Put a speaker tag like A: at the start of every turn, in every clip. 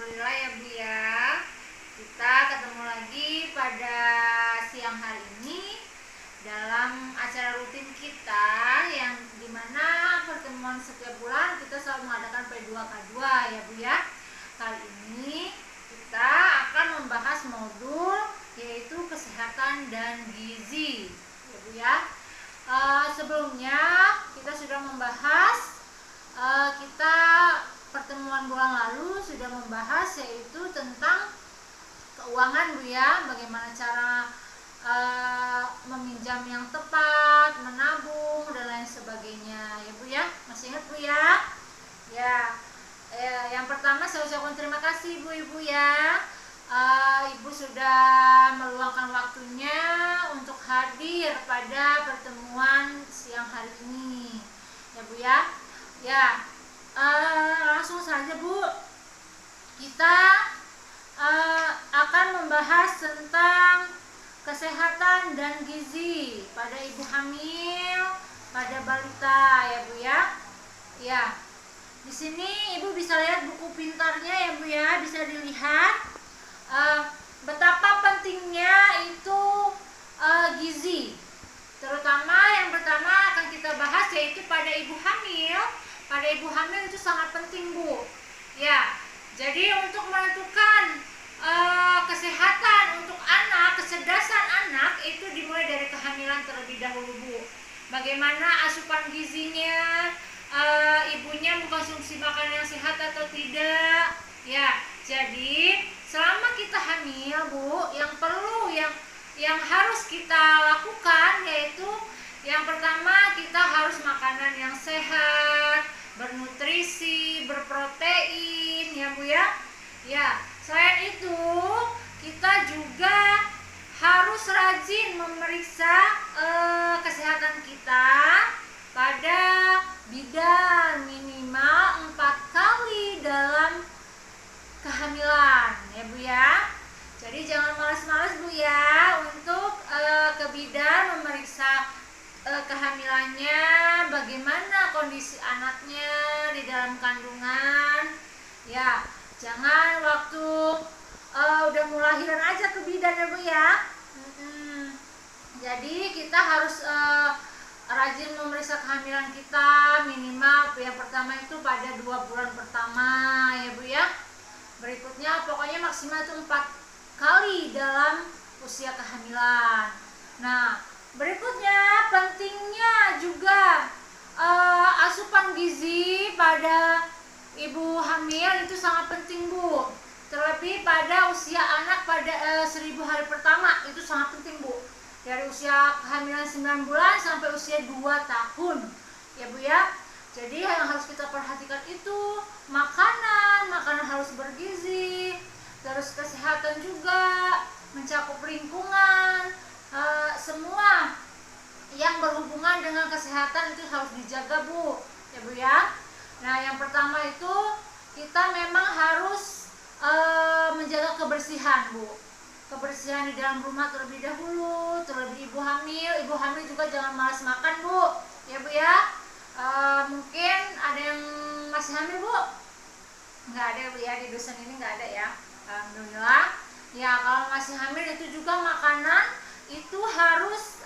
A: Alhamdulillah ya Bu ya, kita ketemu lagi pada siang hari ini dalam acara rutin kita yang dimana pertemuan setiap bulan kita selalu mengadakan P2K2 ya Bu ya. Kali ini kita akan membahas modul yaitu kesehatan dan gizi ya Bu ya. Sebelumnya kita sudah membahas kita pertemuan bulan lalu sudah membahas yaitu tentang keuangan Bu ya, bagaimana cara meminjam yang tepat, menabung dan lain sebagainya ya Bu ya. Masih ingat Bu ya? Ya, yang pertama saya ucapkan terima kasih Ibu-ibu ya. Ibu sudah meluangkan waktunya untuk hadir pada pertemuan siang hari ini ya Bu ya. Ya, langsung saja Bu, kita akan membahas tentang kesehatan dan gizi pada ibu hamil, pada balita ya Bu ya. Ya, di sini ibu bisa lihat buku pintarnya ya Bu ya, bisa dilihat betapa pentingnya itu gizi. Terutama yang pertama akan kita bahas yaitu pada ibu hamil. Pada ibu hamil itu sangat penting Bu. Ya, jadi untuk menentukan kesehatan untuk anak, kecerdasan anak itu dimulai dari kehamilan terlebih dahulu Bu. Bagaimana asupan gizinya, ibunya mengkonsumsi makanan yang sehat atau tidak. Ya, jadi selama kita hamil Bu, yang harus kita lakukan yaitu yang pertama kita harus makanan yang sehat, bernutrisi, berprotein ya Bu ya. Ya, selain itu kita juga harus rajin memeriksa kesehatan kita pada bidan minimal 4 kali dalam kehamilan ya Bu ya. Jadi jangan malas-malas Bu ya untuk ke bidan memeriksa kehamilannya, bagaimana kondisi anaknya di dalam kandungan. Ya, jangan waktu udah mau lahiran aja ke bidan ya Bu ya. Jadi kita harus rajin memeriksa kehamilan kita minimal yang pertama itu pada 2 bulan pertama ya Bu ya. Berikutnya pokoknya maksimal itu 4 kali dalam usia kehamilan. Nah, berikutnya pentingnya juga asupan gizi pada ibu hamil itu sangat penting Bu. Terlebih pada usia anak pada 1000 hari pertama itu sangat penting Bu. Dari usia kehamilan 9 bulan sampai usia 2 tahun ya Bu ya. Jadi yang harus kita perhatikan itu makanan harus bergizi, terus kesehatan juga, mencakup lingkungan, semua yang berhubungan dengan kesehatan itu harus dijaga Bu ya Bu ya. Nah, yang pertama itu kita memang harus menjaga kebersihan Bu. Kebersihan di dalam rumah terlebih dahulu, terlebih ibu hamil juga jangan malas makan Bu ya Bu ya. Mungkin ada yang masih hamil Bu? Nggak ada Bu ya, di dusun ini nggak ada ya, alhamdulillah. Ya, kalau masih hamil itu juga makanan itu harus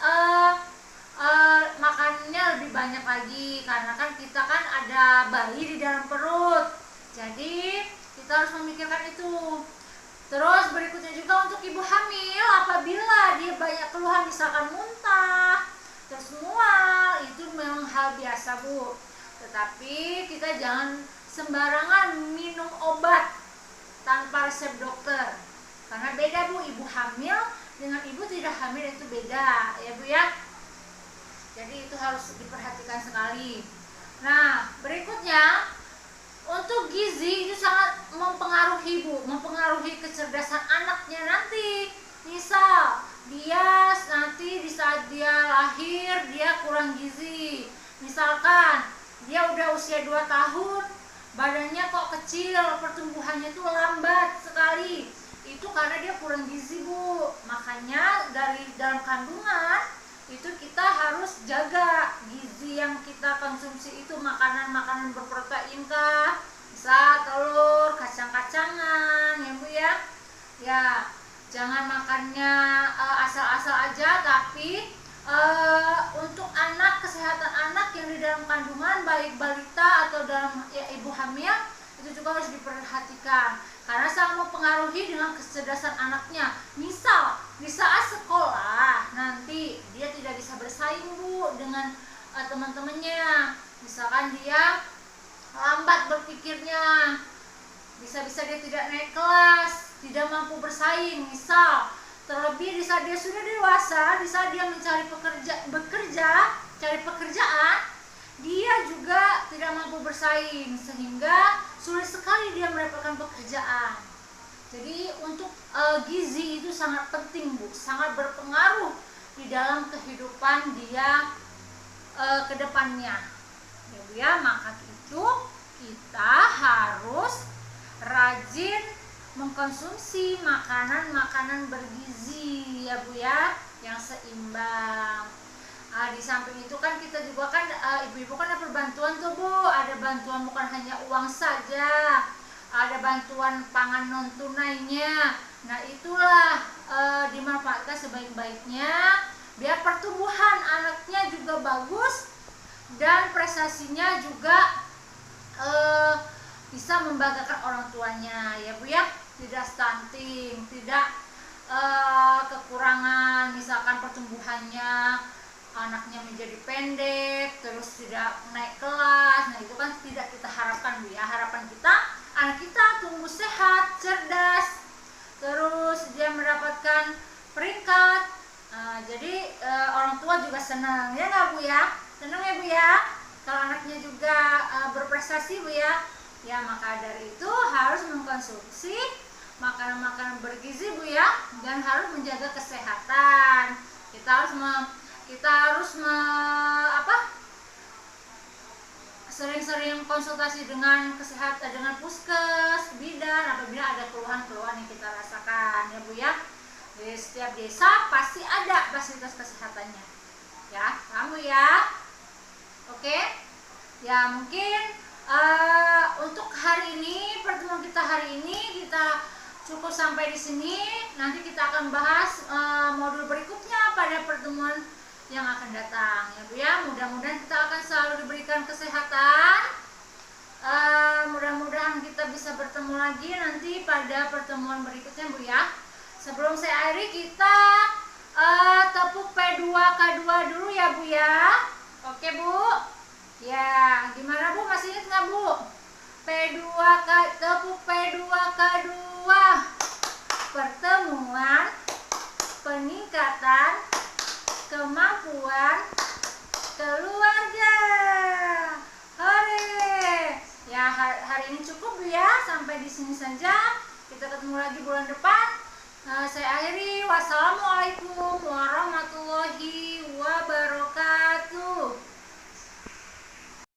A: makannya lebih banyak lagi, karena kan kita kan ada bayi di dalam perut, jadi kita harus memikirkan itu. Terus berikutnya juga untuk ibu hamil, apabila dia banyak keluhan misalkan muntah, terus mual, itu memang hal biasa Bu. Tetapi kita jangan sembarangan minum obat tanpa resep dokter, karena beda Bu, ibu hamil dengan ibu tidak hamil itu beda ya Bu ya. Jadi itu harus diperhatikan sekali. Nah, berikutnya untuk gizi itu sangat mempengaruhi Bu, mempengaruhi kecerdasan anaknya nanti. Misal dia nanti di saat dia lahir dia kurang gizi, misalkan dia udah usia 2 tahun, badannya kok kecil, pertumbuhannya tuh lambat sekali, itu karena dia kurang gizi Bu. Makanya dari dalam kandungan itu kita harus jaga gizi yang kita konsumsi itu, makanan berprotein kah, bisa telur, kacang-kacangan, Ya, jangan makannya asal-asal aja, tapi untuk anak, kesehatan anak yang di dalam kandungan, baik balita atau dalam ibu hamil, itu juga harus diperhatikan karena sangat mempengaruhi dengan kecerdasan anaknya. Misal di saat sekolah nanti dia tidak bisa bersaing Bu dengan teman-temannya, misalkan dia lambat berpikirnya, bisa-bisa dia tidak naik kelas, tidak mampu bersaing misal. Terlebih di saat dia sudah dewasa, di saat dia mencari cari pekerjaan, dia juga tidak mampu bersaing sehingga sulit sekali dia mendapatkan pekerjaan. Jadi untuk gizi itu sangat penting Bu, sangat berpengaruh di dalam kehidupan dia ke depannya. Ya Bu ya, maka itu kita harus rajin mengkonsumsi makanan-makanan bergizi ya Bu ya, yang seimbang. Di samping itu kan kita juga kan ibu-ibu kan dapat bantuan tuh Bu, ada bantuan bukan hanya uang saja, ada bantuan pangan non tunainya. Nah itulah dimanfaatkan sebaik-baiknya biar pertumbuhan anaknya juga bagus dan prestasinya juga bisa membanggakan orang tuanya ya Bu ya, tidak stunting, tidak kekurangan misalkan pertumbuhannya, anaknya menjadi pendek terus tidak naik kelas. Nah itu kan tidak kita harapkan Bu ya. Harapan kita anak kita tumbuh sehat, cerdas, terus dia mendapatkan peringkat. Jadi orang tua juga senang ya nggak Bu ya, senang ya Bu ya kalau anaknya juga berprestasi Bu ya. Ya maka dari itu harus mengkonsumsi makanan-makanan bergizi Bu ya, dan harus menjaga kesehatan. Kita harus sering-sering konsultasi dengan kesehatan, dengan puskes, bidan apabila ada keluhan-keluhan yang kita rasakan ya Bu ya. Di setiap desa pasti ada fasilitas kesehatannya ya, kamu ya. Oke ya, mungkin untuk hari ini, pertemuan kita hari ini kita cukup sampai di sini. Nanti kita akan bahas modul berikutnya pada pertemuan yang akan datang ya Bu ya. Mudah-mudahan kita akan selalu diberikan kesehatan. Mudah-mudahan kita bisa bertemu lagi nanti pada pertemuan berikutnya Bu ya. Sebelum saya akhiri, kita tepuk P2K2 dulu ya Bu ya. Oke Bu ya, gimana Bu, masih ingat nggak Bu? Tepuk P2K2, pertemuan peningkatan kemampuan keluarga. Hore ya, hari ini cukup Bu ya, sampai di sini saja. Kita ketemu lagi bulan depan. Saya akhiri, wassalamualaikum warahmatullahi wabarakatuh.